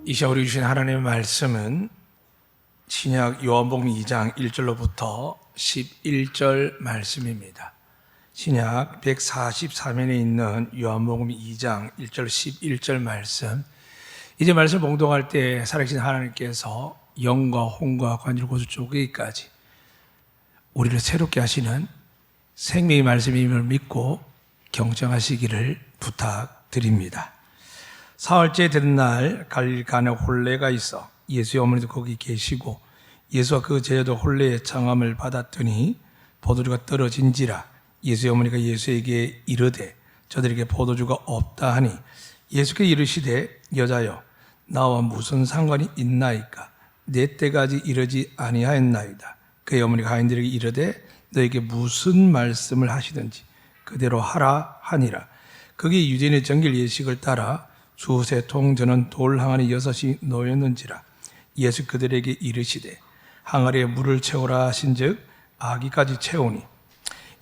이 시간 우리 주신 하나님의 말씀은 신약 요한복음 2장 1절로부터 11절 말씀입니다. 신약 144면에 있는 요한복음 2장 1절 11절 말씀, 이제 말씀 봉독할 때 살아계신 하나님께서 영과 혼과 관절 고수 쪼개기까지 우리를 새롭게 하시는 생명의 말씀임을 믿고 경청하시기를 부탁드립니다. 사흘째 되는 날 갈릴리 가나에 혼례가 있어 예수의 어머니도 거기 계시고 예수와 그 제자도 혼례의 청함을 받았더니 포도주가 떨어진지라. 예수의 어머니가 예수에게 이르되 저들에게 포도주가 없다 하니 예수께 이르시되 여자여 나와 무슨 상관이 있나이까? 내 때까지 이르지 아니하였나이다. 그의 어머니가 하인들에게 이르되 너에게 무슨 말씀을 하시든지 그대로 하라 하니라. 그게 유대인의 정결 예식을 따라 두세 통 저는 돌 항아리 6이 놓였는지라. 예수 그들에게 이르시되 항아리에 물을 채우라 하신즉 아기까지 채우니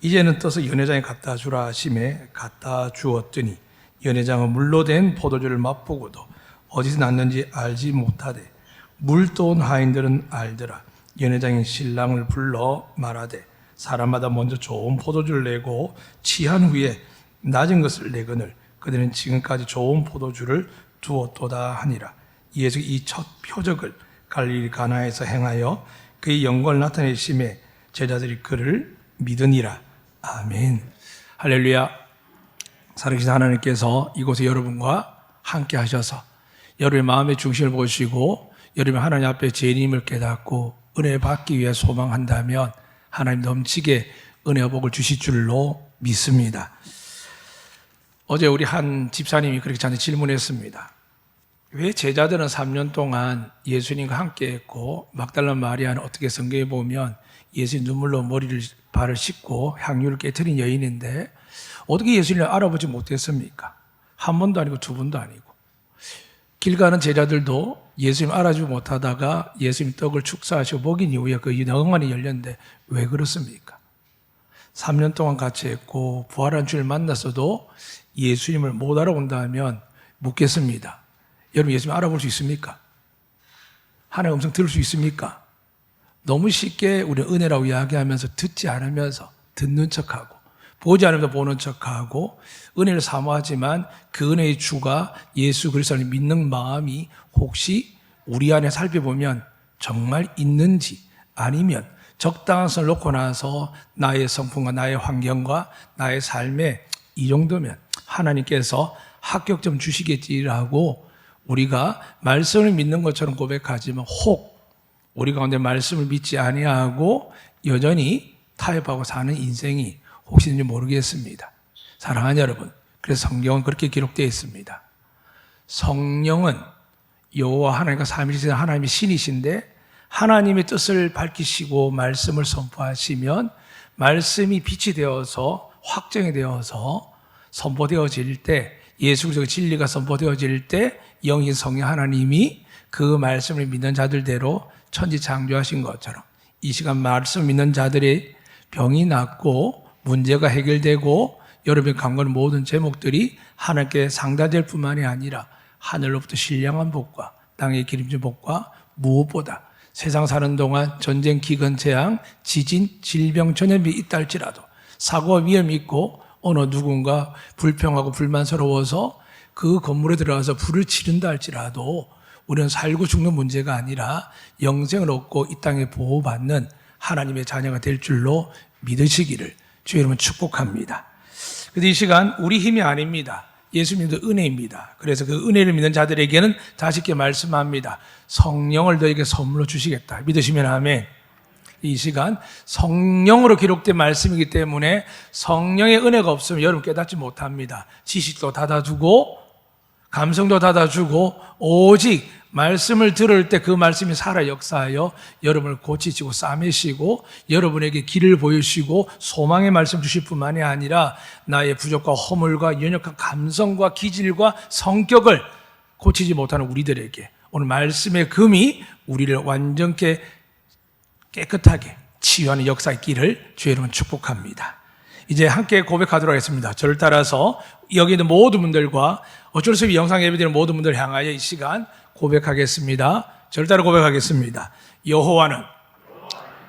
이제는 떠서 연회장에 갖다 주라 하심에 갖다 주었더니 연회장은 물로 된 포도주를 맛보고도 어디서 났는지 알지 못하되 물도 온 하인들은 알더라. 연회장이 신랑을 불러 말하되 사람마다 먼저 좋은 포도주를 내고 취한 후에 낮은 것을 내거늘 그들은 지금까지 좋은 포도주를 두었도다 하니라. 예수 이 첫 표적을 갈릴리 가나에서 행하여 그의 영광을 나타내심에 제자들이 그를 믿으니라. 아멘. 할렐루야. 살아계신 하나님께서 이곳에 여러분과 함께 하셔서 여러분의 마음의 중심을 보시고 여러분의 하나님 앞에 죄인임을 깨닫고 은혜 받기 위해 소망한다면 하나님 넘치게 은혜와 복을 주실 줄로 믿습니다. 어제 우리 한 집사님이 그렇게 저한테 질문했습니다. 왜 제자들은 3년 동안 예수님과 함께 했고 막달라 마리아는 어떻게 성경에 보면 예수님 눈물로 머리를 발을 씻고 향유를 깨트린 여인인데 어떻게 예수님을 알아보지 못했습니까? 한 번도 아니고 두 번도 아니고. 길 가는 제자들도 예수님 알아주지 못하다가 예수님 떡을 축사하시고 먹인 이후에 그 영안이 열렸는데 왜 그렇습니까? 3년 동안 같이 했고 부활한 주를 만났어도 예수님을 못 알아본다면 묻겠습니다. 여러분 예수님 알아볼 수 있습니까? 하나님의 음성 들을 수 있습니까? 너무 쉽게 우리는 은혜라고 이야기하면서 듣지 않으면서 듣는 척하고 보지 않으면서 보는 척하고 은혜를 사모하지만 그 은혜의 주가 예수 그리스도를 믿는 마음이 혹시 우리 안에 살펴보면 정말 있는지 아니면 적당한 선을 놓고 나서 나의 성품과 나의 환경과 나의 삶에 이 정도면 하나님께서 합격점 주시겠지라고 우리가 말씀을 믿는 것처럼 고백하지만 혹 우리 가운데 말씀을 믿지 아니하고 여전히 타협하고 사는 인생이 혹시인지 모르겠습니다. 사랑하는 여러분, 그래서 성경은 그렇게 기록되어 있습니다. 성령은 여호와 하나님과 삼위일체 하나님의 신이신데 하나님의 뜻을 밝히시고 말씀을 선포하시면 말씀이 빛이 되어서 확정이 되어서 선포되어질 때 예수 그리스도의 진리가 선포되어질 때 영인 성령 하나님이 그 말씀을 믿는 자들대로 천지 창조하신 것처럼 이 시간 말씀 믿는 자들의 병이 낫고 문제가 해결되고 여러분이 강구하는 모든 제목들이 하나님께 상달될 뿐만이 아니라 하늘로부터 신령한 복과 땅의 기름진 복과 무엇보다 세상 사는 동안 전쟁, 기근, 재앙, 지진, 질병, 전염이 있다 할지라도 사고와 위험이 있고 어느 누군가 불평하고 불만스러워서 그 건물에 들어가서 불을 지른다 할지라도 우리는 살고 죽는 문제가 아니라 영생을 얻고 이 땅에 보호받는 하나님의 자녀가 될 줄로 믿으시기를 주의 이름으로 축복합니다. 그래서 이 시간 우리 힘이 아닙니다. 예수님도 은혜입니다. 그래서 그 은혜를 믿는 자들에게는 다시 이렇게 말씀합니다. 성령을 너에게 선물로 주시겠다. 믿으시면 아멘. 이 시간 성령으로 기록된 말씀이기 때문에 성령의 은혜가 없으면 여러분 깨닫지 못합니다. 지식도 닫아두고 감성도 닫아주고 오직 말씀을 들을 때 그 말씀이 살아 역사하여 여러분을 고치시고 싸매시고 여러분에게 길을 보여주시고 소망의 말씀 주실 뿐만이 아니라 나의 부족과 허물과 연약한 감성과 기질과 성격을 고치지 못하는 우리들에게 오늘 말씀의 금이 우리를 완전케 깨끗하게 치유하는 역사의 길을 주의 이름으로 축복합니다. 이제 함께 고백하도록 하겠습니다. 저를 따라서 여기 있는 모든 분들과 어쩔 수 없이 영상 예배드리는 모든 분들을 향하여 이 시간 고백하겠습니다. 저를 따라 고백하겠습니다. 여호와는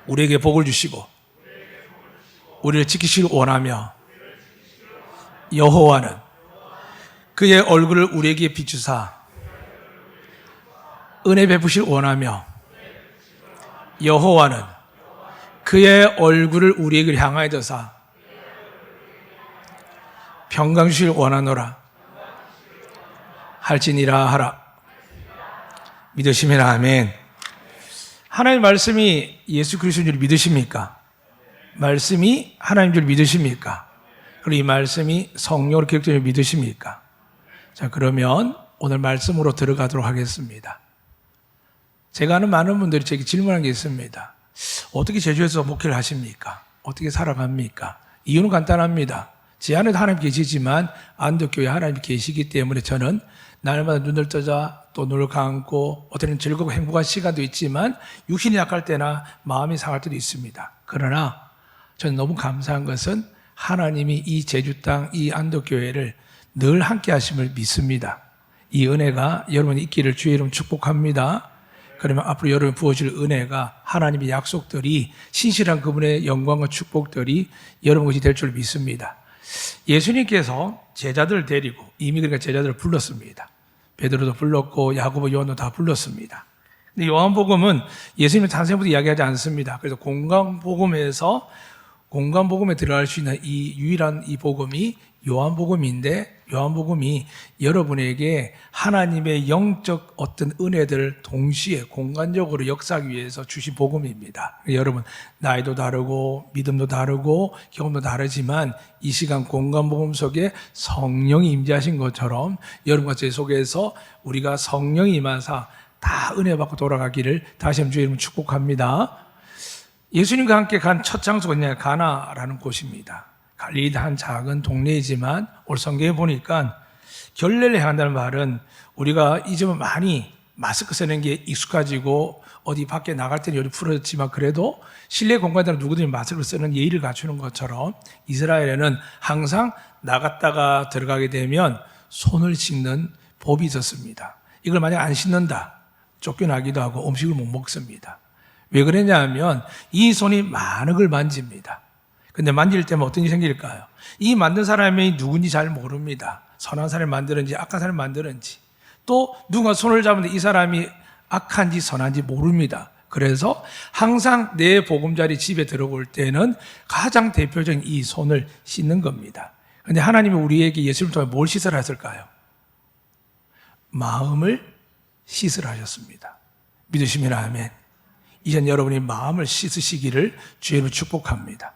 우리에게 복을 주시고 우리를 지키시길 원하며 여호와는 그의 얼굴을 우리에게 비추사 은혜 베푸실 원하며 여호와는 그의 얼굴을 우리에게 향하여 드사 평강 주실 원하노라 할지니라 하라. 믿으시면 아멘. 하나님의 말씀이 예수 그리스도인 줄 믿으십니까? 말씀이 하나님 줄 믿으십니까? 그리고 이 말씀이 성령으로 기록된 줄 믿으십니까? 자, 그러면 오늘 말씀으로 들어가도록 하겠습니다. 제가 아는 많은 분들이 제게 질문한 게 있습니다. 어떻게 제주에서 목회를 하십니까? 어떻게 살아갑니까? 이유는 간단합니다. 제 안에도 하나님 계시지만 안덕교회 하나님이 계시기 때문에 저는 날마다 눈을 뜨자 또 눈을 감고 어떤 즐겁고 행복한 시간도 있지만 육신이 약할 때나 마음이 상할 때도 있습니다. 그러나 저는 너무 감사한 것은 하나님이 이 제주 땅, 이 안덕교회를 늘 함께 하심을 믿습니다. 이 은혜가 여러분이 있기를 주의 이름 축복합니다. 그러면 앞으로 여러분 부어질 은혜가 하나님의 약속들이 신실한 그분의 영광과 축복들이 여러분 것이 될 줄 믿습니다. 예수님께서 제자들을 데리고 이미 그러니까 제자들을 불렀습니다. 베드로도 불렀고 야고보, 요한도 다 불렀습니다. 근데 요한복음은 예수님의 탄생부터 이야기하지 않습니다. 그래서 공간복음에서 공간복음에 들어갈 수 있는 이 유일한 이 복음이 요한복음인데 요한복음이 여러분에게 하나님의 영적 어떤 은혜들 동시에 공간적으로 역사하기 위해서 주신 복음입니다. 여러분 나이도 다르고 믿음도 다르고 경험도 다르지만 이 시간 공간복음 속에 성령이 임재하신 것처럼 여러분과 제 속에서 우리가 성령이 임하사 다 은혜 받고 돌아가기를 다시 한번 주의 이름으로 축복합니다. 예수님과 함께 간 첫 장소가 뭐냐? 가나라는 곳입니다. 갈릴리 한 작은 동네이지만 오늘 성경에 보니까 결례를 행한다는 말은 우리가 이제는 많이 마스크 쓰는 게 익숙해지고 어디 밖에 나갈 때는 요리 풀어졌지만 그래도 실내 공간에는 누구든지 마스크를 쓰는 예의를 갖추는 것처럼 이스라엘에는 항상 나갔다가 들어가게 되면 손을 씻는 법이 있었습니다. 이걸 만약 안 씻는다 쫓겨나기도 하고 음식을 못 먹습니다. 왜 그러냐 하면 이 손이 많은 걸 만집니다. 근데 만질 때면 어떤 일이 생길까요? 이 만든 사람이 누군지 잘 모릅니다. 선한 사람을 만드는지 악한 사람을 만드는지 또 누가 손을 잡는데 이 사람이 악한지 선한지 모릅니다. 그래서 항상 내 보금자리 집에 들어올 때는 가장 대표적인 이 손을 씻는 겁니다. 그런데 하나님이 우리에게 예수를 통해 뭘 씻으라 했을까요? 마음을 씻으라 하셨습니다. 믿으시면 아멘. 이젠 여러분이 마음을 씻으시기를 주의로 축복합니다.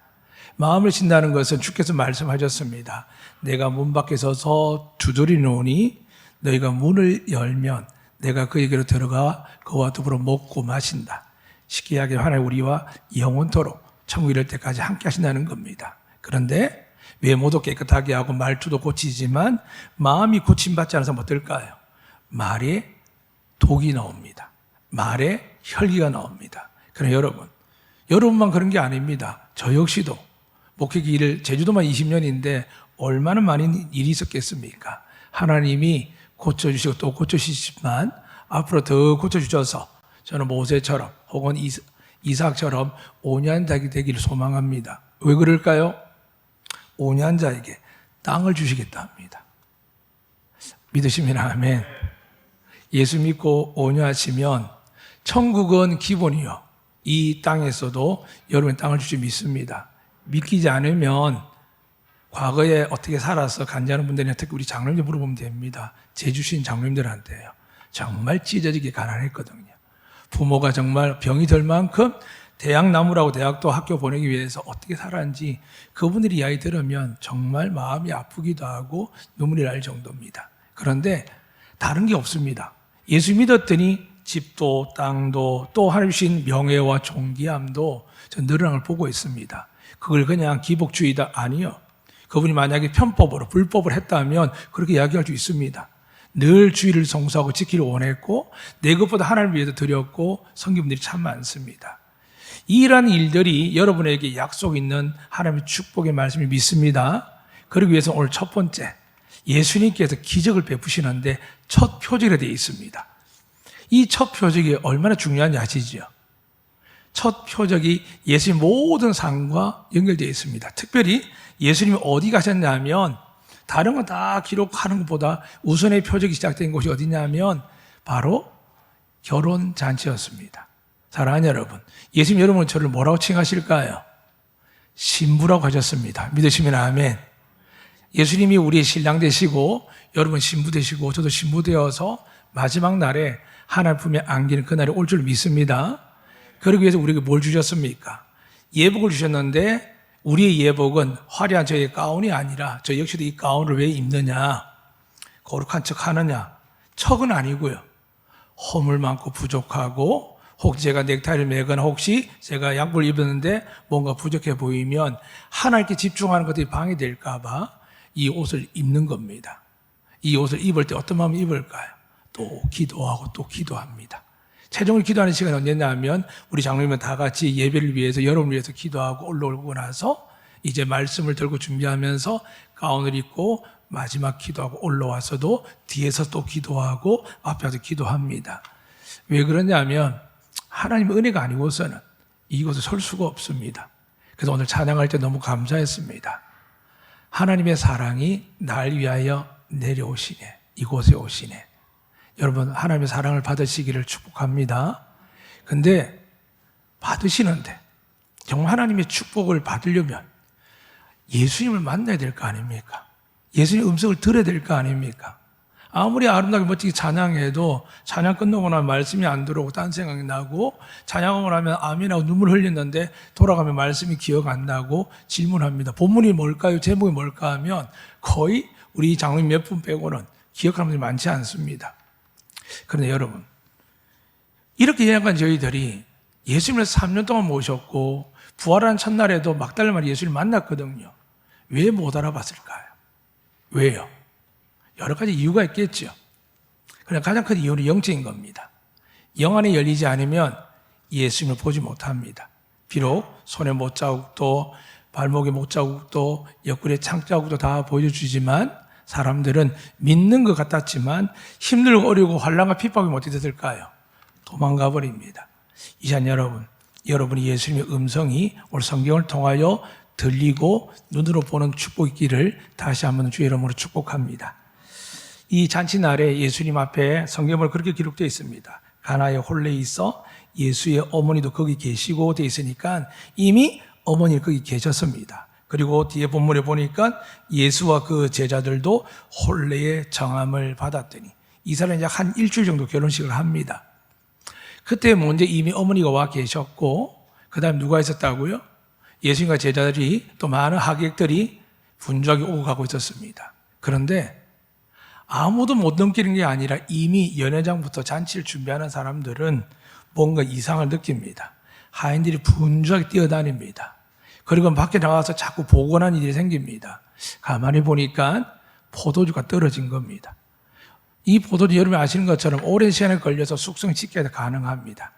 마음을 씻는다는 것은 주께서 말씀하셨습니다. 내가 문 밖에 서서 두드리노니 너희가 문을 열면 내가 그에게로 들어가 그와 더불어 먹고 마신다. 쉽게 이야기하면 하나님 우리와 영원토록 천국 이를 때까지 함께 하신다는 겁니다. 그런데 외모도 깨끗하게 하고 말투도 고치지만 마음이 고침받지 않아서 어떨까요? 말에 독이 나옵니다. 말에 혈기가 나옵니다. 그럼 여러분만 그런 게 아닙니다. 저 역시도 목회기 일을 제주도만 20년인데 얼마나 많은 일이 있었겠습니까? 하나님이 고쳐주시고 또 고쳐주시지만 앞으로 더 고쳐주셔서 저는 모세처럼 혹은 이삭처럼 온유한 자가 되기를 소망합니다. 왜 그럴까요? 온유한 자에게 땅을 주시겠다 합니다. 믿으시면 아멘. 예수 믿고 온유하시면 천국은 기본이요. 이 땅에서도 여러분 땅을 주시 믿습니다. 믿기지 않으면 과거에 어떻게 살아서 간지하는 분들이나 특히 우리 장로님들 물어보면 됩니다. 제주신 장로님들한테요. 정말 찢어지게 가난했거든요. 부모가 정말 병이 들 만큼 대학나무라고 대학도 학교 보내기 위해서 어떻게 살았는지 그분들이 이야기 들으면 정말 마음이 아프기도 하고 눈물이 날 정도입니다. 그런데 다른 게 없습니다. 예수 믿었더니 집도 땅도 또 하나님 주신 명예와 존귀함도 전 늘어난 걸 보고 있습니다. 그걸 그냥 기복주의다? 아니요. 그분이 만약에 편법으로 불법을 했다면 그렇게 이야기할 수 있습니다. 늘 주의를 성수하고 지키를 원했고 내 것보다 하나님을 위해서 드렸고 성기분들이 참 많습니다. 이러한 일들이 여러분에게 약속 있는 하나님의 축복의 말씀을 믿습니다. 그러기 위해서 오늘 첫 번째, 예수님께서 기적을 베푸시는데 첫 표적이 되어 있습니다. 이 첫 표적이 얼마나 중요한지 아시죠? 첫 표적이 예수님 모든 삶과 연결되어 있습니다. 특별히 예수님이 어디 가셨냐면 다른 건 다 기록하는 것보다 우선의 표적이 시작된 곳이 어디냐면 바로 결혼잔치였습니다. 사랑하는 여러분, 예수님 여러분 저를 뭐라고 칭하실까요? 신부라고 하셨습니다. 믿으시면 아멘. 예수님이 우리의 신랑 되시고 여러분 신부 되시고 저도 신부 되어서 마지막 날에 하나님 품에 안기는 그날이 올 줄 믿습니다. 그러기 위해서 우리에게 뭘 주셨습니까? 예복을 주셨는데 우리의 예복은 화려한 저의 가운이 아니라 저 역시도 이 가운을 왜 입느냐? 거룩한 척 하느냐? 척은 아니고요. 허물 많고 부족하고 혹시 제가 넥타이를 매거나 혹시 제가 양복을 입었는데 뭔가 부족해 보이면 하나님께 집중하는 것들이 방해될까 봐 이 옷을 입는 겁니다. 이 옷을 입을 때 어떤 마음을 입을까요? 또 기도하고 또 기도합니다. 최종을 기도하는 시간이 언제냐면 우리 장로님은 다 같이 예배를 위해서 여러분을 위해서 기도하고 올라오고 나서 이제 말씀을 들고 준비하면서 가운을 입고 마지막 기도하고 올라와서도 뒤에서 또 기도하고 앞에서 기도합니다. 왜 그러냐면 하나님의 은혜가 아니고서는 이곳에 설 수가 없습니다. 그래서 오늘 찬양할 때 너무 감사했습니다. 하나님의 사랑이 날 위하여 내려오시네. 이곳에 오시네. 여러분 하나님의 사랑을 받으시기를 축복합니다. 근데 받으시는데 정말 하나님의 축복을 받으려면 예수님을 만나야 될 거 아닙니까? 예수님 음성을 들어야 될 거 아닙니까? 아무리 아름답게 멋지게 찬양해도 찬양 끝나고 나면 말씀이 안 들어오고 딴 생각이 나고 찬양하고 나면 아멘하고 눈물 흘리는데 돌아가면 말씀이 기억 안 나고 질문합니다. 본문이 뭘까요? 제목이 뭘까 하면 거의 우리 장로님 몇 분 빼고는 기억하는 분들이 많지 않습니다. 그런데 여러분 이렇게 예약한 저희들이 예수님을 3년 동안 모셨고 부활한 첫날에도 막달라 마리 예수를 만났거든요. 왜 못 알아봤을까요? 왜요? 여러 가지 이유가 있겠죠. 그러나 가장 큰 이유는 영적인 겁니다. 영 안이 열리지 않으면 예수님을 보지 못합니다. 비록 손에 못자국도 발목에 못자국도 옆구리에 창자국도 다 보여주지만 사람들은 믿는 것 같았지만 힘들고 어려고 환난과 핍박이 어떻게 됐을까요? 도망가 버립니다. 이산 여러분, 여러분이 예수님의 음성이 오늘 성경을 통하여 들리고 눈으로 보는 축복이 있기를 다시 한번 주의 이름으로 축복합니다. 이 잔치날에 예수님 앞에 성경을 그렇게 기록되어 있습니다. 가나에 홀레에 있어 예수의 어머니도 거기 계시고 되어 있으니까 이미 어머니 거기 계셨습니다. 그리고 뒤에 본문에 보니까 예수와 그 제자들도 홀레의 정함을 받았더니 이 사람이 약 한 일주일 정도 결혼식을 합니다. 그때 먼저 이미 어머니가 와 계셨고 그 다음 누가 있었다고요? 예수님과 제자들이 또 많은 하객들이 분주하게 오고 가고 있었습니다. 그런데 아무도 못 넘기는 게 아니라 이미 연회장부터 잔치를 준비하는 사람들은 뭔가 이상을 느낍니다. 하인들이 분주하게 뛰어다닙니다. 그리고 밖에 나가서 자꾸 보곤하는 일이 생깁니다. 가만히 보니까 포도주가 떨어진 겁니다. 이 포도주 여러분이 아시는 것처럼 오랜 시간에 걸려서 숙성시켜야 가능합니다.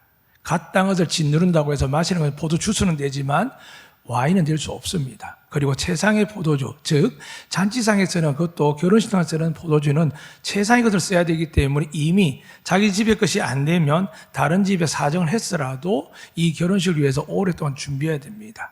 갓 땅 것을 짓누른다고 해서 마시는 건 포도 주스는 되지만 와인은 될 수 없습니다. 그리고 최상의 포도주, 즉 잔치상에서는 그것도 결혼식장에서는 포도주는 최상의 것을 써야 되기 때문에 이미 자기 집의 것이 안 되면 다른 집에 사정을 했더라도 이 결혼식을 위해서 오랫동안 준비해야 됩니다.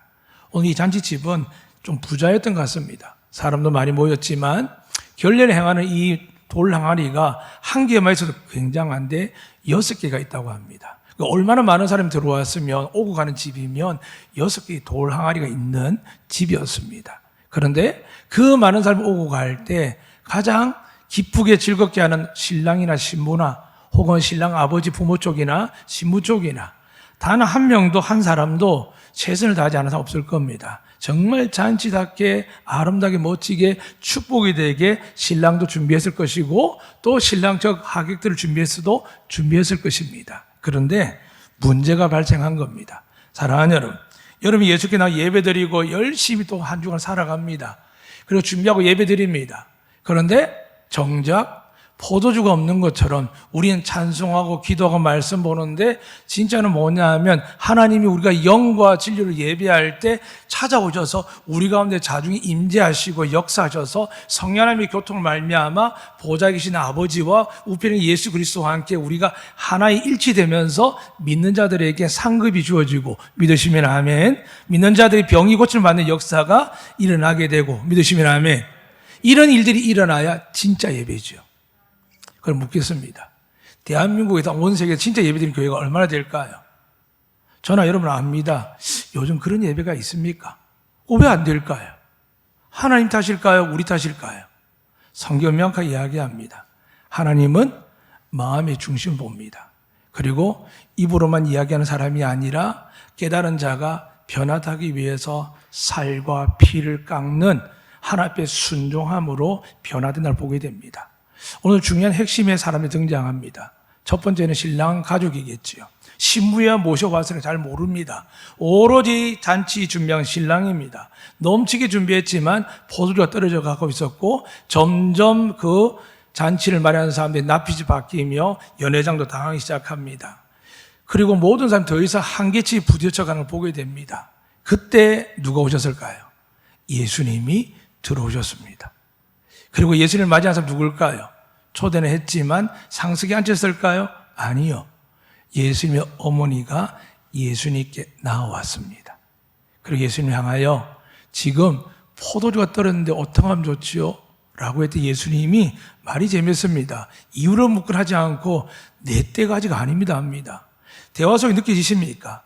오늘 이 잔치집은 좀 부자였던 것 같습니다. 사람도 많이 모였지만 결례를 행하는 이 돌 항아리가 한 개만 있어도 굉장한데 6개가 있다고 합니다. 얼마나 많은 사람이 들어왔으면 오고 가는 집이면 6개의 돌 항아리가 있는 집이었습니다. 그런데 그 많은 사람이 오고 갈 때 가장 기쁘게 즐겁게 하는 신랑이나 신부나 혹은 신랑 아버지 부모 쪽이나 신부 쪽이나 단 한 명도 한 사람도 최선을 다하지 않은 사람 없을 겁니다. 정말 잔치답게 아름답게 멋지게 축복이 되게 신랑도 준비했을 것이고 또 신랑 쪽 하객들을 준비했을 것입니다. 그런데 문제가 발생한 겁니다. 사랑하는 여러분, 여러분이 예수께 나와 예배드리고 열심히 또 한 주간 살아갑니다. 그리고 준비하고 예배드립니다. 그런데 정작 포도주가 없는 것처럼 우리는 찬송하고 기도하고 말씀 보는데 진짜는 뭐냐 하면 하나님이 우리가 영과 진리를 예배할 때 찾아오셔서 우리 가운데 자중히 임재하시고 역사하셔서 성령 하나님의 교통을 말미암아 보좌에 계신 아버지와 우편의 예수 그리스도와 함께 우리가 하나의 일치되면서 믿는 자들에게 상급이 주어지고 믿으시면 아멘. 믿는 자들이 병이 고침을 받는 역사가 일어나게 되고 믿으시면 아멘. 이런 일들이 일어나야 진짜 예배죠. 그럼 묻겠습니다. 대한민국에서 온 세계에 진짜 예배드리는 교회가 얼마나 될까요? 저나 여러분 압니다. 요즘 그런 예배가 있습니까? 왜 안 될까요? 하나님 탓일까요? 우리 탓일까요? 성경 명확하게 이야기합니다. 하나님은 마음의 중심을 봅니다. 그리고 입으로만 이야기하는 사람이 아니라 깨달은 자가 변화하기 위해서 살과 피를 깎는 하나님 앞에 순종함으로 변화된 날 보게 됩니다. 오늘 중요한 핵심의 사람이 등장합니다. 첫 번째는 신랑 가족이겠지요. 신부야 모셔와서는 잘 모릅니다. 오로지 잔치 준비한 신랑입니다. 넘치게 준비했지만 포도주가 떨어져 가고 있었고 점점 그 잔치를 마련하는 사람들이 낯빛이 바뀌며 연회장도 당하기 시작합니다. 그리고 모든 사람이 더 이상 한계치 부딪혀가는 걸 보게 됩니다. 그때 누가 오셨을까요? 예수님이 들어오셨습니다. 그리고 예수님을 맞이한 사람 누굴까요? 초대는 했지만 상석에 앉혔을까요? 아니요. 예수님의 어머니가 예수님께 나와왔습니다. 그리고 예수님을 향하여 지금 포도주가 떨어졌는데 어떻게 하면 좋지요? 라고 했더니 예수님이 말이 재밌습니다. 이유를 묻곤하지 않고 내 때가 아직 아닙니다 합니다. 대화 속에 느껴지십니까?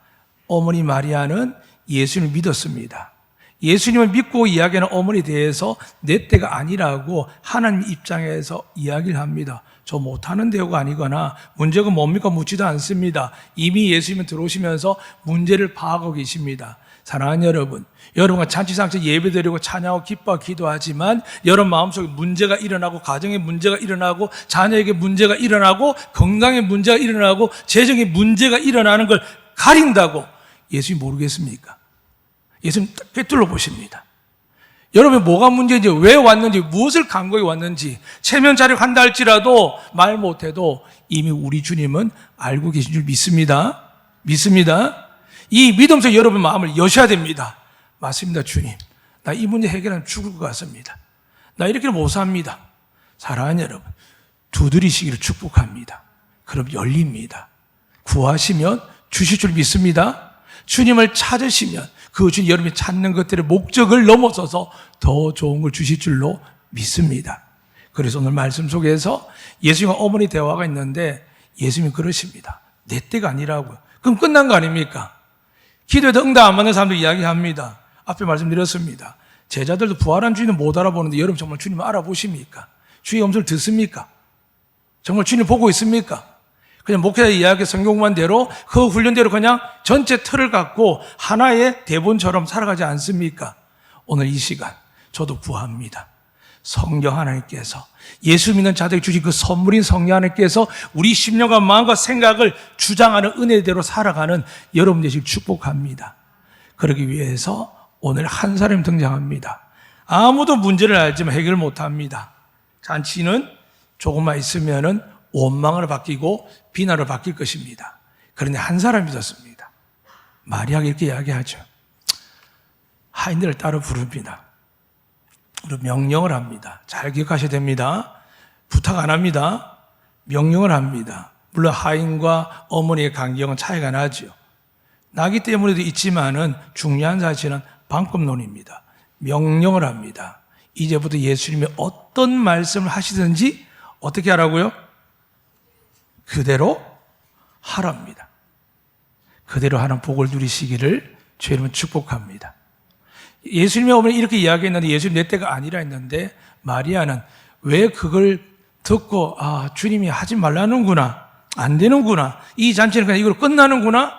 어머니 마리아는 예수님을 믿었습니다. 예수님을 믿고 이야기하는 어머니에 대해서 내 때가 아니라고 하나님 입장에서 이야기를 합니다. 저 못하는 대우가 아니거나 문제가 뭡니까 묻지도 않습니다. 이미 예수님은 들어오시면서 문제를 파악하고 계십니다. 사랑하는 여러분, 여러분과 잔치상처 예배드리고 찬양하고 기뻐하고 기도하지만 여러분 마음속에 문제가 일어나고 가정에 문제가 일어나고 자녀에게 문제가 일어나고 건강에 문제가 일어나고 재정에 문제가 일어나는 걸 가린다고 예수님 모르겠습니까? 예수님 꿰뚫어 보십니다. 여러분 뭐가 문제인지 왜 왔는지 무엇을 간거에 왔는지 체면 자력한다 할지라도 말 못해도 이미 우리 주님은 알고 계신 줄 믿습니다. 믿습니다. 이 믿음 속에 여러분 마음을 여셔야 됩니다. 맞습니다 주님. 나 이 문제 해결하면 죽을 것 같습니다. 나 이렇게는 못 삽니다. 사랑하는 여러분 두드리시기를 축복합니다. 그럼 열립니다. 구하시면 주실 줄 믿습니다. 주님을 찾으시면 그 주님 여러분이 찾는 것들의 목적을 넘어서서 더 좋은 걸 주실 줄로 믿습니다. 그래서 오늘 말씀 속에서 예수님과 어머니 대화가 있는데 예수님이 그러십니다. 내 때가 아니라고요. 그럼 끝난 거 아닙니까? 기도에도 응답 안 받는 사람들 이야기합니다. 앞에 말씀드렸습니다. 제자들도 부활한 주님을 못 알아보는데 여러분 정말 주님을 알아보십니까? 주의 음성을 듣습니까? 정말 주님 보고 있습니까? 그냥 목회자 이야기 성경만대로 그 훈련대로 그냥 전체 틀을 갖고 하나의 대본처럼 살아가지 않습니까? 오늘 이 시간 저도 구합니다. 성령 하나님께서 예수 믿는 자들에게 주신 그 선물인 성령 하나님께서 우리 심령과 마음과 생각을 주장하는 은혜대로 살아가는 여러분 되시길 축복합니다. 그러기 위해서 오늘 한 사람이 등장합니다. 아무도 문제를 알지만 해결 못합니다. 잔치는 조금만 있으면은 원망으로 바뀌고 비난으로 바뀔 것입니다. 그런데 한 사람이 믿었습니다. 마리아가 이렇게 이야기하죠. 하인들을 따로 부릅니다. 그리고 명령을 합니다. 잘 기억하셔야 됩니다. 부탁 안 합니다. 명령을 합니다. 물론 하인과 어머니의 간격은 차이가 나죠. 나기 때문에도 있지만은 중요한 사실은 방법론입니다. 명령을 합니다. 이제부터 예수님이 어떤 말씀을 하시든지 어떻게 하라고요? 그대로 하랍니다. 그대로 하는 복을 누리시기를 주의 이름으로 축복합니다. 예수님의 어머니 이렇게 이야기했는데 예수님 내 때가 아니라 했는데 마리아는 왜 그걸 듣고 주님이 하지 말라는구나, 안 되는구나, 이 잔치는 그냥 이걸로 끝나는구나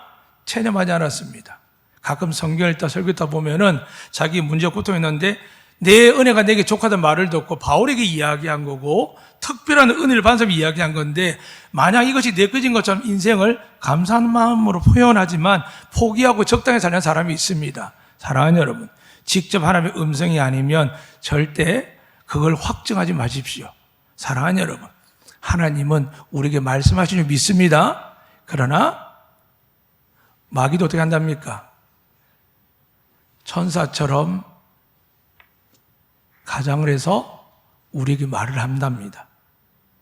체념하지 않았습니다. 가끔 성경을 읽다 설교 읽다 보면은 자기 문제가 고통했는데 내 은혜가 내게 족하다는 말을 듣고 바울에게 이야기한 거고 특별한 은혜를 받은 사람이 이야기한 건데 만약 이것이 내 것인 것처럼 인생을 감사하는 마음으로 표현하지만 포기하고 적당히 사는 사람이 있습니다. 사랑하는 여러분, 직접 하나님의 음성이 아니면 절대 그걸 확증하지 마십시오. 사랑하는 여러분, 하나님은 우리에게 말씀하신 줄 믿습니다. 그러나 마귀도 어떻게 한답니까? 천사처럼 가장을 해서 우리에게 말을 한답니다.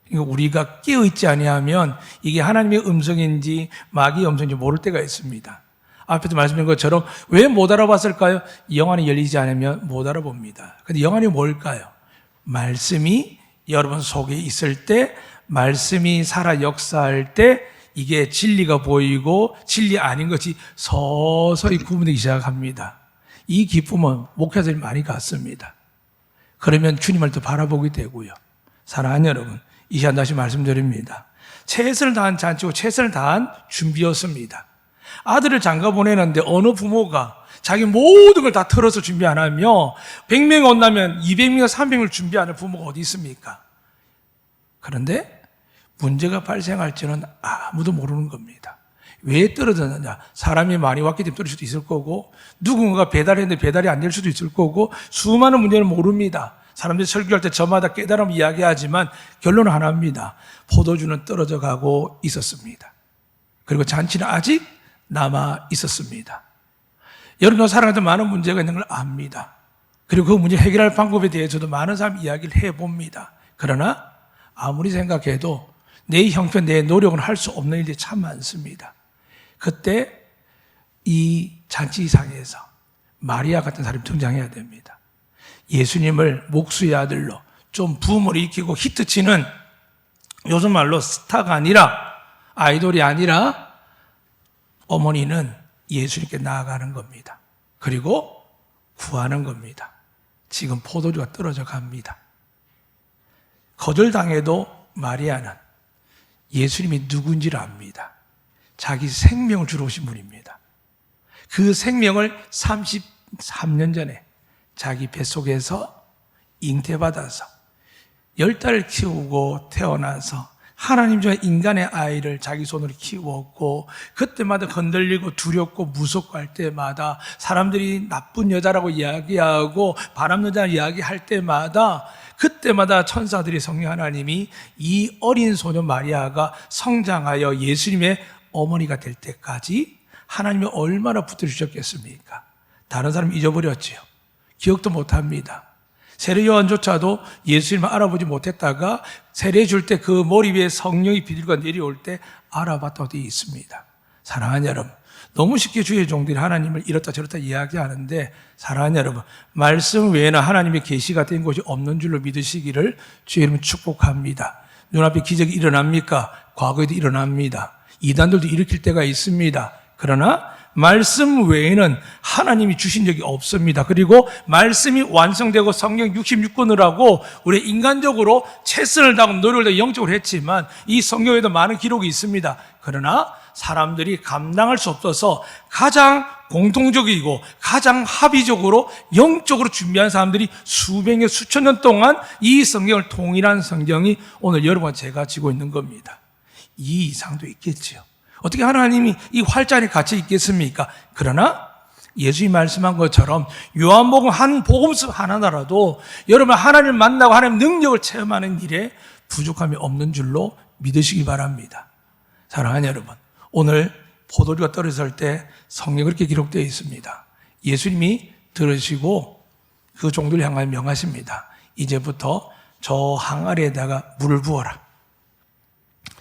그러니까 우리가 깨어있지 아니하면 이게 하나님의 음성인지 마귀의 음성인지 모를 때가 있습니다. 앞에도 말씀드린 것처럼 왜 못 알아봤을까요? 영안이 열리지 않으면 못 알아봅니다. 근데 영안이 뭘까요? 말씀이 여러분 속에 있을 때, 말씀이 살아 역사할 때 이게 진리가 보이고 진리 아닌 것이 서서히 구분되기 시작합니다. 이 기쁨은 목회자들이 많이 갖습니다. 그러면 주님을 더 바라보게 되고요. 사랑하는 여러분, 이 시간 다시 말씀드립니다. 최선을 다한 잔치고 최선을 다한 준비였습니다. 아들을 장가 보내는데 어느 부모가 자기 모든 걸 다 털어서 준비 안 하며 100명이 온다면 200명이나 300명을 준비 안 할 부모가 어디 있습니까? 그런데 문제가 발생할지는 아무도 모르는 겁니다. 왜 떨어졌느냐? 사람이 많이 왔기 때문에 떨어질 수도 있을 거고, 누군가가 배달했는데 배달이 안 될 수도 있을 거고, 수많은 문제는 모릅니다. 사람들이 설교할 때 저마다 깨달음 이야기하지만 결론은 하나입니다. 포도주는 떨어져 가고 있었습니다. 그리고 잔치는 아직 남아 있었습니다. 여러분과 사랑하는 많은 문제가 있는 걸 압니다. 그리고 그 문제 해결할 방법에 대해서도 많은 사람이 이야기를 해봅니다. 그러나 아무리 생각해도 내 형편, 내 노력은 할 수 없는 일들이 참 많습니다. 그때 이 잔치상에서 마리아 같은 사람이 등장해야 됩니다. 예수님을 목수의 아들로 좀 붐을 일으키고 히트치는, 요즘 말로 스타가 아니라, 아이돌이 아니라 어머니는 예수님께 나아가는 겁니다. 그리고 구하는 겁니다. 지금 포도주가 떨어져 갑니다. 거절당해도 마리아는 예수님이 누군지를 압니다. 자기 생명을 주러 오신 분입니다. 그 생명을 33년 전에 자기 뱃속에서 잉태받아서 10달을 키우고 태어나서 하나님 중에 인간의 아이를 자기 손으로 키웠고, 그때마다 건들리고 두렵고 무섭고 할 때마다 사람들이 나쁜 여자라고 이야기하고 바람 여자라고 이야기할 때마다, 그때마다 천사들이, 성령 하나님이 이 어린 소녀 마리아가 성장하여 예수님의 어머니가 될 때까지 하나님이 얼마나 붙들으셨겠습니까? 다른 사람 잊어버렸지요. 기억도 못합니다. 세례 요한조차도 예수님을 알아보지 못했다가 세례 줄 때 그 머리 위에 성령이 비둘기가 내려올 때 알아봤다고 되어 있습니다. 사랑하는 여러분, 너무 쉽게 주의 종들이 하나님을 이렇다 저렇다 이야기하는데, 사랑하는 여러분, 말씀 외에는 하나님의 계시가 된 곳이 없는 줄로 믿으시기를 주의 이름으로 축복합니다. 눈앞에 기적이 일어납니까? 과거에도 일어납니다. 이단들도 일으킬 때가 있습니다. 그러나 말씀 외에는 하나님이 주신 적이 없습니다. 그리고 말씀이 완성되고 성경 66권을 하고 우리 인간적으로 최선을 다하고 노력을 다 영적으로 했지만 이 성경에도 많은 기록이 있습니다. 그러나 사람들이 감당할 수 없어서 가장 공통적이고 가장 합의적으로 영적으로 준비한 사람들이 수백 년, 수천 년 동안 이 성경을 통일한 성경이 오늘 여러분과 제가 지고 있는 겁니다. 이 이상도 있겠지요. 어떻게 하나님이 이 활자리에 갇혀 있겠습니까? 그러나 예수님이 말씀한 것처럼 요한복음 한 복음서 하나라도 여러분 하나님을 만나고 하나님의 능력을 체험하는 일에 부족함이 없는 줄로 믿으시기 바랍니다. 사랑하는 여러분, 오늘 포도주가 떨어질 때 성경에 그렇게 기록되어 있습니다. 예수님이 들으시고 그 종들을 향하여 명하십니다. 이제부터 저 항아리에다가 물을 부어라.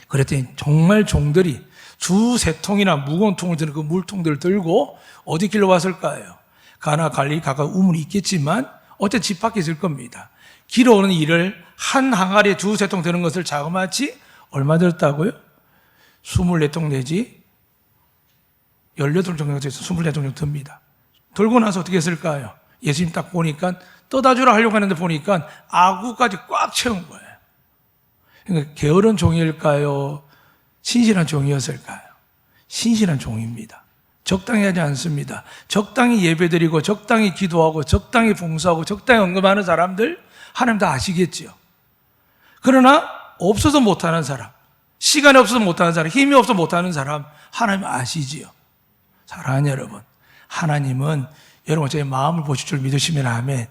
그랬더니 정말 종들이 두세 통이나 무거운 통을 드는 그 물통들을 들고 어디 길로 왔을까요? 가나 갈릴리 가까운 우물이 있겠지만 어쨌든 집 밖에 있을 겁니다. 길어오는 일을 한 항아리에 두세 통 드는 것을 자그마치 얼마 들었다고요? 24통 내지 18통 정도 돼서 24통 정도 듭니다. 들고 나서 어떻게 했을까요? 예수님 딱 보니까 떠다주라 하려고 하는데 보니까 아구까지 꽉 채운 거예요. 그러니까 게으른 종일까요? 신실한 종이었을까요? 신실한 종입니다. 적당히 하지 않습니다. 적당히 예배드리고 적당히 기도하고 적당히 봉사하고 적당히 언급하는 사람들 하나님 다 아시겠지요. 그러나 없어서 못하는 사람, 시간이 없어서 못하는 사람, 힘이 없어서 못하는 사람 하나님 아시지요. 사랑하는 여러분, 하나님은 여러분 저의 마음을 보실 줄 믿으시면 아멘.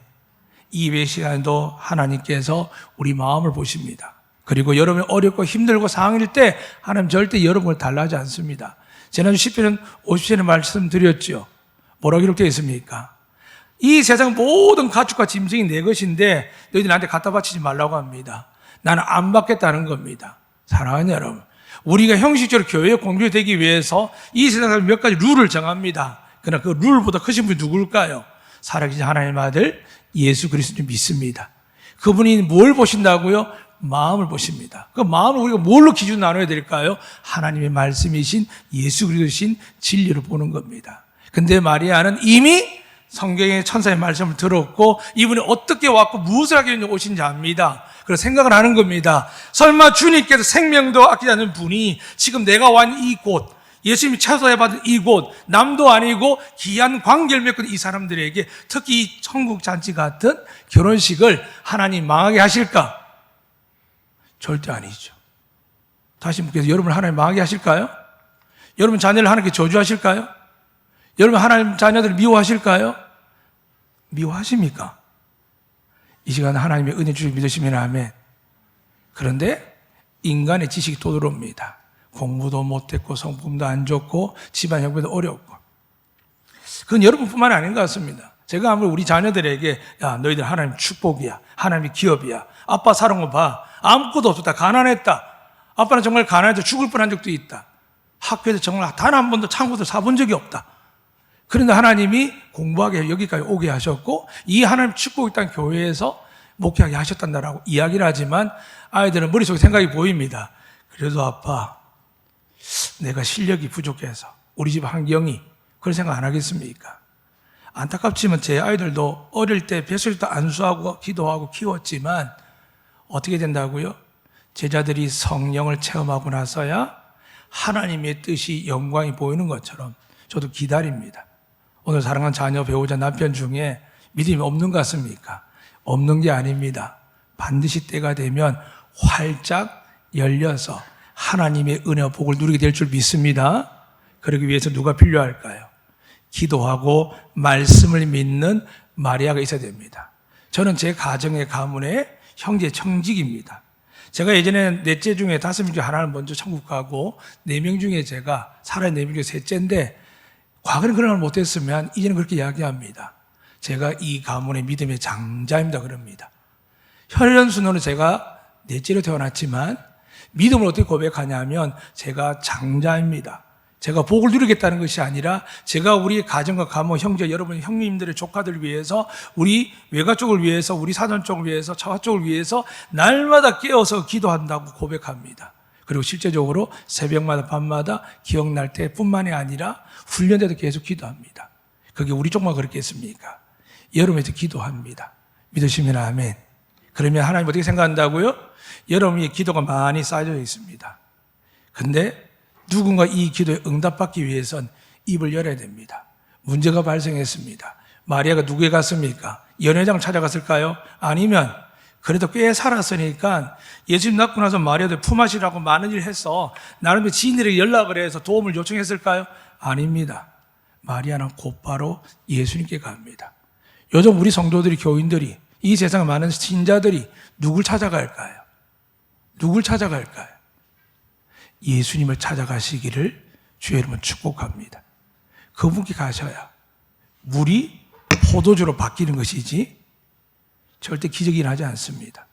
이 예배 시간에도 하나님께서 우리 마음을 보십니다. 그리고 여러분이 어렵고 힘들고 상황일 때 하나님 절대 여러분을 달라하지 않습니다. 지난주 10편 50편에 말씀드렸죠. 뭐라고 기록되어 있습니까? 이 세상 모든 가축과 짐승이 내 것인데 너희들 나한테 갖다 바치지 말라고 합니다. 나는 안 받겠다는 겁니다. 사랑하는 여러분, 우리가 형식적으로 교회에 공유되기 위해서 이 세상에서 몇 가지 룰을 정합니다. 그러나 그 룰보다 크신 분이 누굴까요? 살아계신 하나님의 아들 예수 그리스도를 믿습니다. 그분이 뭘 보신다고요? 마음을 보십니다. 그 마음을 우리가 뭘로 기준 나눠야 될까요? 하나님의 말씀이신 예수 그리스도신 진리를 보는 겁니다. 근데 마리아는 이미 성경의 천사의 말씀을 들었고 이분이 어떻게 왔고 무엇을 하기 위해 오신지 압니다. 그래서 생각을 하는 겁니다. 설마 주님께서 생명도 아끼지 않는 분이 지금 내가 왔는 이곳, 예수님이 차소해 받은 이곳, 남도 아니고 귀한 관계를 맺고 이 사람들에게 특히 이 천국 잔치 같은 결혼식을 하나님 망하게 하실까? 절대 아니죠. 다시 묻겠습니다. 여러분 하나님 망하게 하실까요? 여러분 자녀를 하나님께 저주하실까요? 여러분 하나님 자녀들을 미워하실까요? 미워하십니까? 이 시간 하나님의 은혜 주를 믿으시면 아멘. 그런데 인간의 지식이 도드럽니다. 공부도 못했고 성품도 안 좋고 집안 형편도 어렵고. 그건 여러분뿐만 아닌 것 같습니다. 제가 아무리 우리 자녀들에게 야 너희들 하나님 축복이야, 하나님의 기업이야, 아빠 사는 거 봐, 아무것도 없었다, 가난했다, 아빠는 정말 가난해서 죽을 뻔한 적도 있다, 학교에서 정말 단 한 번도 창고도 사본 적이 없다. 그런데 하나님이 공부하게 여기까지 오게 하셨고 이 하나님 축복이 있다는 교회에서 목회하게 하셨단다라고 이야기를 하지만 아이들은 머릿속에 생각이 보입니다. 그래도 아빠 내가 실력이 부족해서 우리 집 환경이 그런 생각 안 하겠습니까? 안타깝지만 제 아이들도 어릴 때 뱃속에도 안수하고 기도하고 키웠지만 어떻게 된다고요? 제자들이 성령을 체험하고 나서야 하나님의 뜻이 영광이 보이는 것처럼 저도 기다립니다. 오늘 사랑하는 자녀, 배우자, 남편 중에 믿음이 없는 것 같습니까? 없는 게 아닙니다. 반드시 때가 되면 활짝 열려서 하나님의 은혜와 복을 누리게 될 줄 믿습니다. 그러기 위해서 누가 필요할까요? 기도하고 말씀을 믿는 마리아가 있어야 됩니다. 저는 제 가정의 가문의 형제 청직입니다. 제가 예전에 넷째 중에 5명 중에 하나는 먼저 천국 가고 4명 중에 제가 살아있는 4명 중에 셋째인데 과거에는 그런 걸 못했으면 이제는 그렇게 이야기합니다. 제가 이 가문의 믿음의 장자입니다. 그럽니다. 혈연순으로 제가 넷째로 태어났지만 믿음을 어떻게 고백하냐면 제가 장자입니다. 제가 복을 누리겠다는 것이 아니라 제가 우리 가정과 가문, 형제, 여러분, 형님들의 조카들을 위해서 우리 외가 쪽을 위해서 우리 사돈 쪽을 위해서 처가 쪽을 위해서 날마다 깨어서 기도한다고 고백합니다. 그리고 실제적으로 새벽마다 밤마다 기억날 때뿐만이 아니라 훈련 때도 계속 기도합니다. 그게 우리 쪽만 그렇게 했습니까? 여러분에서 기도합니다. 믿으시면 아멘. 그러면 하나님 어떻게 생각한다고요? 여러분의 기도가 많이 쌓여져 있습니다. 근데 누군가 이 기도에 응답받기 위해선 입을 열어야 됩니다. 문제가 발생했습니다. 마리아가 누구에 갔습니까? 연회장을 찾아갔을까요? 아니면 그래도 꽤 살았으니까 예수님 낳고 나서 마리아도 품앗이라고 많은 일을 해서 나름의 지인들에게 연락을 해서 도움을 요청했을까요? 아닙니다. 마리아는 곧바로 예수님께 갑니다. 요즘 우리 성도들이, 교인들이, 이 세상의 많은 신자들이 누굴 찾아갈까요? 누굴 찾아갈까요? 예수님을 찾아가시기를 주의 이름으로 축복합니다. 그분께 가셔야 물이 포도주로 바뀌는 것이지 절대 기적이 일어나지 않습니다.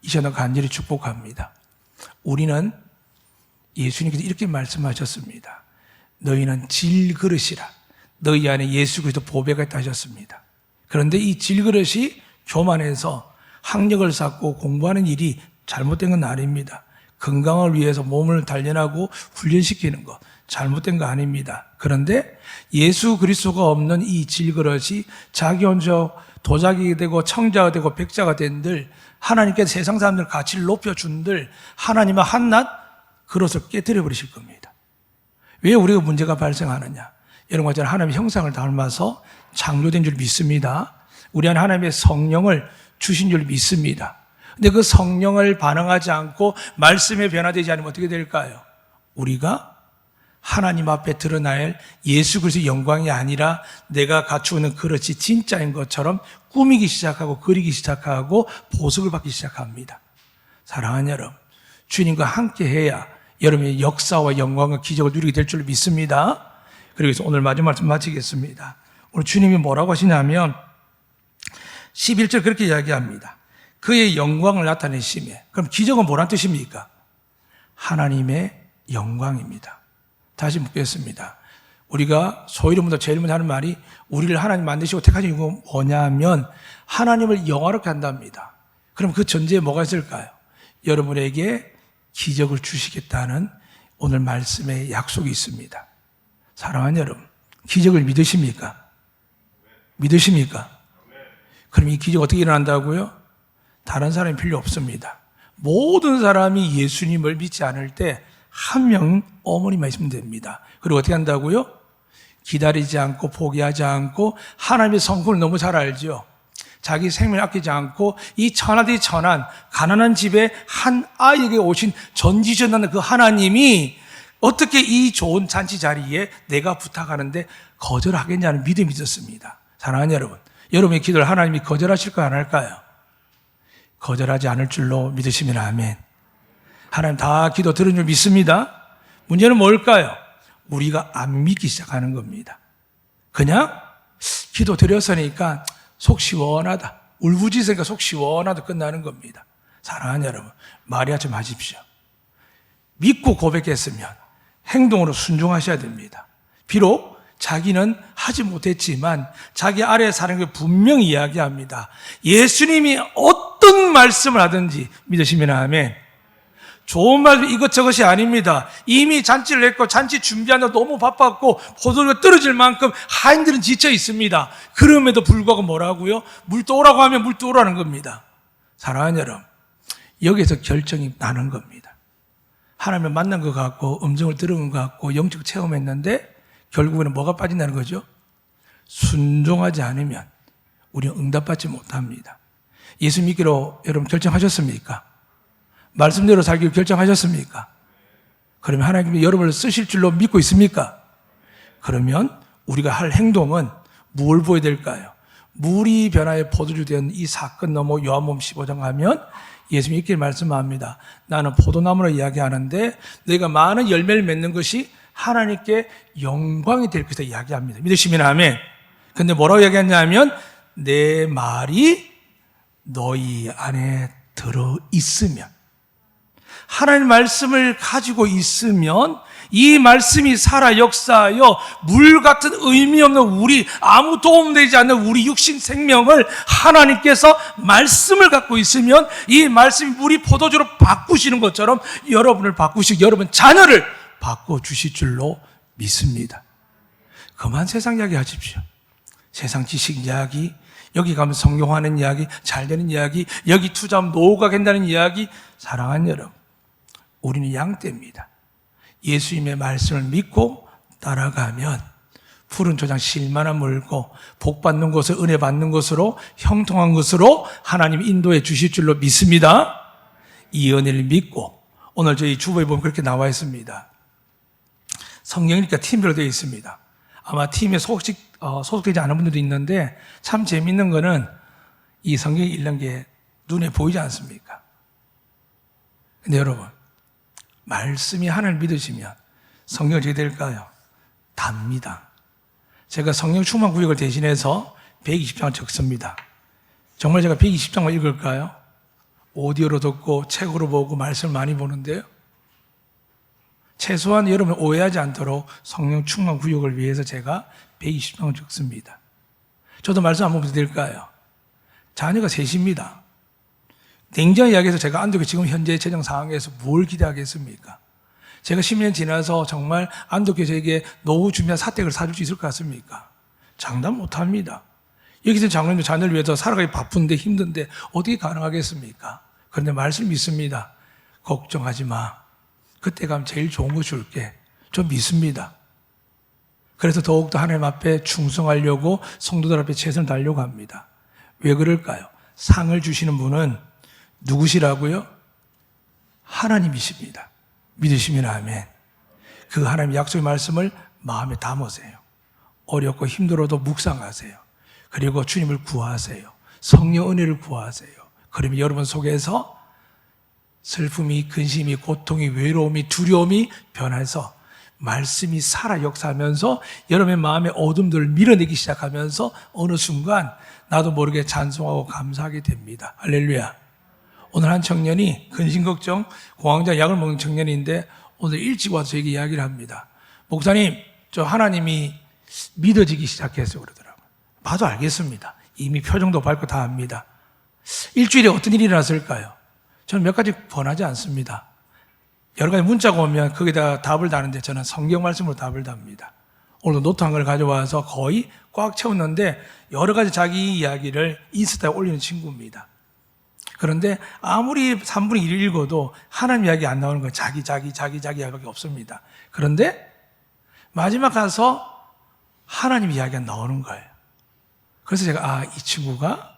이 시간에 간절히 축복합니다. 우리는 예수님께서 이렇게 말씀하셨습니다. 너희는 질그릇이라. 너희 안에 예수 그리스도 보배가 있다 하셨습니다. 그런데 이 질그릇이 교만해서 학력을 쌓고 공부하는 일이 잘못된 건 아닙니다. 건강을 위해서 몸을 단련하고 훈련시키는 것 잘못된 거 아닙니다. 그런데 예수 그리스도가 없는 이 질그릇이 자기 혼자 도자기가 되고 청자가 되고 백자가 된들 하나님께서 세상 사람들 가치를 높여준들 하나님은 한낱 그릇을 깨뜨려 버리실 겁니다. 왜 우리가 문제가 발생하느냐? 여러분과 저는 하나님의 형상을 닮아서 창조된 줄 믿습니다. 우리 안에 하나님의 성령을 주신 줄 믿습니다. 근데 그 성령을 반응하지 않고 말씀에 변화되지 않으면 어떻게 될까요? 우리가 하나님 앞에 드러나야 할 예수 그리스도의 영광이 아니라 내가 갖추는 그릇이 진짜인 것처럼 꾸미기 시작하고 그리기 시작하고 보석을 받기 시작합니다. 사랑하는 여러분, 주님과 함께 해야 여러분의 역사와 영광과 기적을 누리게 될 줄 믿습니다. 그래서 오늘 마지막 말씀 마치겠습니다. 오늘 주님이 뭐라고 하시냐면 11절 그렇게 이야기합니다. 그의 영광을 나타내심에. 그럼 기적은 뭐란 뜻입니까? 하나님의 영광입니다. 다시 묻겠습니다. 우리가 소위로부터 제일 먼저 하는 말이 우리를 하나님 만드시고 택하신 이유가 뭐냐면 하나님을 영화롭게 한답니다. 그럼 그 전제에 뭐가 있을까요? 여러분에게 기적을 주시겠다는 오늘 말씀의 약속이 있습니다. 사랑하는 여러분, 기적을 믿으십니까? 믿으십니까? 그럼 이 기적 어떻게 일어난다고요? 다른 사람이 필요 없습니다. 모든 사람이 예수님을 믿지 않을 때 한 명 어머니만 있으면 됩니다. 그리고 어떻게 한다고요? 기다리지 않고 포기하지 않고 하나님의 성품을 너무 잘 알죠. 자기 생명을 아끼지 않고 이 천하디 천한 가난한 집에 한 아이에게 오신 전지전능한 그 하나님이 어떻게 이 좋은 잔치 자리에 내가 부탁하는데 거절하겠냐는 믿음이 있었습니다. 사랑하는 여러분, 여러분의 기도를 하나님이 거절하실까요, 안 할까요? 거절하지 않을 줄로 믿으시면 아멘. 하나님 다 기도 들은 줄 믿습니다. 문제는 뭘까요? 우리가 안 믿기 시작하는 겁니다. 그냥 기도 드렸으니까 속 시원하다, 울부짖으니까 속 시원하다 끝나는 겁니다. 사랑하는 여러분, 말이야 마십시오. 믿고 고백했으면 행동으로 순종하셔야 됩니다. 비록 자기는 하지 못했지만 자기 아래에 사는 걸 분명히 이야기합니다. 예수님이 어떤 말씀을 하든지 믿으시면 아멘. 좋은 말도 이것저것이 아닙니다. 이미 잔치를 했고 잔치 준비하느라 너무 바빴고 포도주가 떨어질 만큼 하인들은 지쳐 있습니다. 그럼에도 불구하고 뭐라고요? 물 떠오라고 하면 물 떠오라는 겁니다. 사랑하는 여러분, 여기서 결정이 나는 겁니다. 하나님을 만난 것 같고 음성을 들은 것 같고 영적 체험했는데 결국에는 뭐가 빠진다는 거죠? 순종하지 않으면 우리는 응답받지 못합니다. 예수 믿기로 여러분 결정하셨습니까? 말씀대로 살기로 결정하셨습니까? 그러면 하나님이 여러분을 쓰실 줄로 믿고 있습니까? 그러면 우리가 할 행동은 뭘 보여야 될까요? 물이 변화의 포도주 된 이 사건 넘어 요한복음 15장 가면 예수님이 이렇게 말씀합니다. 나는 포도나무로 이야기하는데 너희가 많은 열매를 맺는 것이 하나님께 영광이 될 것이다 이야기합니다. 믿으시면 아멘. 근데 뭐라고 이야기하냐면 내 말이 너희 안에 들어 있으면, 하나님 말씀을 가지고 있으면 이 말씀이 살아 역사하여 물 같은 의미 없는 우리, 아무 도움되지 않는 우리 육신 생명을 하나님께서 말씀을 갖고 있으면 이 말씀이 물이 포도주로 바꾸시는 것처럼 여러분을 바꾸시고 여러분 자녀를 바꿔주실 줄로 믿습니다. 그만 세상 이야기 하십시오. 세상 지식 이야기, 여기 가면 성경하는 이야기, 잘 되는 이야기, 여기 투자하면 노후가 된다는 이야기. 사랑하는 여러분, 우리는 양떼입니다. 예수님의 말씀을 믿고 따라가면 푸른 초장 실만한 물고 복 받는 것을 은혜 받는 것으로 형통한 것으로 하나님 인도해 주실 줄로 믿습니다. 이 은혜를 믿고 오늘 저희 주보에 보면 그렇게 나와 있습니다. 성경이니까 팀별로 되어 있습니다. 아마 팀에 소속되지 않은 분들도 있는데 참 재밌는 거는 이 성경이 읽는 게 눈에 보이지 않습니까? 근데 여러분, 말씀이 하나님을 믿으시면 성경을 어떻게 될까요? 답니다. 제가 성령 충만 구역을 대신해서 120장을 적습니다. 정말 제가 120장만 읽을까요? 오디오로 듣고 책으로 보고 말씀을 많이 보는데요. 최소한 여러분 오해하지 않도록 성령 충만 구역을 위해서 제가 120장을 적습니다. 저도 말씀 한번 드릴까요? 자녀가 셋입니다. 냉정히 이야기해서 제가 안독에 지금 현재 재정 상황에서 뭘 기대하겠습니까? 제가 10년 지나서 정말 안독교에게 노후 준비한 사택을 사줄 수 있을 것 같습니까? 장담 못합니다. 여기서 장로님도 자녀를 위해서 살아가기 바쁜데 힘든데 어떻게 가능하겠습니까? 그런데 말씀 믿습니다. 걱정하지 마. 그때 가면 제일 좋은 거 줄게. 좀 믿습니다. 그래서 더욱더 하나님 앞에 충성하려고 성도들 앞에 최선을 다하려고 합니다. 왜 그럴까요? 상을 주시는 분은 누구시라고요? 하나님이십니다. 믿으시면 아멘. 그 하나님 약속의 말씀을 마음에 담으세요. 어렵고 힘들어도 묵상하세요. 그리고 주님을 구하세요. 성령 은혜를 구하세요. 그러면 여러분 속에서 슬픔이, 근심이, 고통이, 외로움이, 두려움이 변해서 말씀이 살아 역사하면서 여러분의 마음의 어둠들을 밀어내기 시작하면서 어느 순간 나도 모르게 찬송하고 감사하게 됩니다. 할렐루야. 오늘 한 청년이 근심 걱정, 공황장 약을 먹는 청년인데 오늘 일찍 와서 저에게 이야기를 합니다. 목사님, 저 하나님이 믿어지기 시작했어요 그러더라고요. 봐도 알겠습니다. 이미 표정도 밝고 다 압니다. 일주일에 어떤 일이 일어났을까요? 저는 몇 가지 권하지 않습니다. 여러 가지 문자가 오면 거기다 답을 다는데 저는 성경 말씀으로 답을 답니다. 오늘도 노트 한 걸 가져와서 거의 꽉 채웠는데 여러 가지 자기 이야기를 인스타에 올리는 친구입니다. 그런데 아무리 3분의 1을 읽어도 하나님 이야기 안 나오는 건 자기 이야기밖에 없습니다. 그런데 마지막 가서 하나님 이야기가 나오는 거예요. 그래서 제가 이 친구가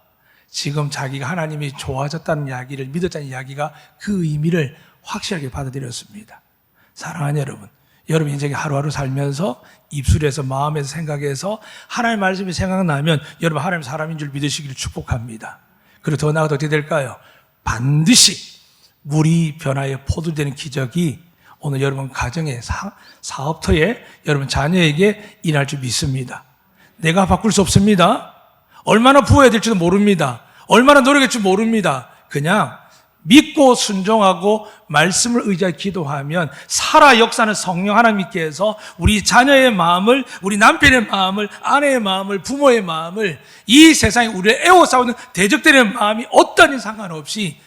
지금 자기가 하나님이 좋아졌다는 이야기를 믿었다는 이야기가 그 의미를 확실하게 받아들였습니다. 사랑하는 여러분, 여러분 인생에 하루하루 살면서 입술에서 마음에서 생각해서 하나님의 말씀이 생각나면 여러분 하나님 사람인 줄 믿으시기를 축복합니다. 그리고 더 나아가도 어떻게 될까요? 반드시 물이 변화에 포도되는 기적이 오늘 여러분 가정에 사업터에 여러분 자녀에게 일어날 줄 믿습니다. 내가 바꿀 수 없습니다. 얼마나 부어야 될지도 모릅니다. 얼마나 노력할지 모릅니다. 그냥 믿고 순종하고 말씀을 의지하여 기도하면 살아 역사는 성령 하나님께서 우리 자녀의 마음을, 우리 남편의 마음을, 아내의 마음을, 부모의 마음을, 이 세상에 우리를 애워싸우는 대적되는 마음이 어떠한 상관없이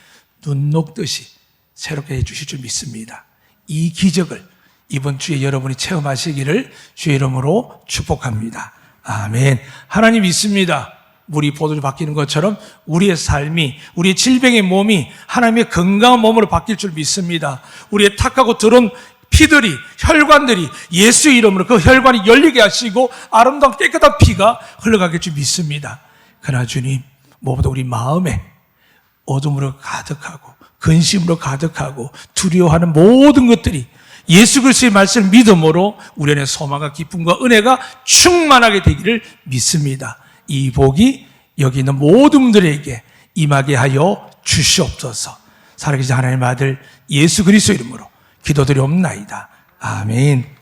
눈 녹듯이 새롭게 해주실 줄 믿습니다. 이 기적을 이번 주에 여러분이 체험하시기를 주의 이름으로 축복합니다. 아멘. 하나님 믿습니다. 물이 포도주 바뀌는 것처럼 우리의 삶이, 우리의 질병의 몸이 하나님의 건강한 몸으로 바뀔 줄 믿습니다. 우리의 탁하고 더러운 피들이, 혈관들이 예수 이름으로 그 혈관이 열리게 하시고 아름다운 깨끗한 피가 흘러가게 줄 믿습니다. 그러나 주님, 무엇보다 우리 마음에 어둠으로 가득하고 근심으로 가득하고 두려워하는 모든 것들이 예수 그리스도의 말씀을 믿음으로 우리 안에 소망과 기쁨과 은혜가 충만하게 되기를 믿습니다. 이 복이 여기 있는 모든 분들에게 임하게 하여 주시옵소서. 살아계신 하나님의 아들 예수 그리스도 이름으로 기도드리옵나이다. 아멘.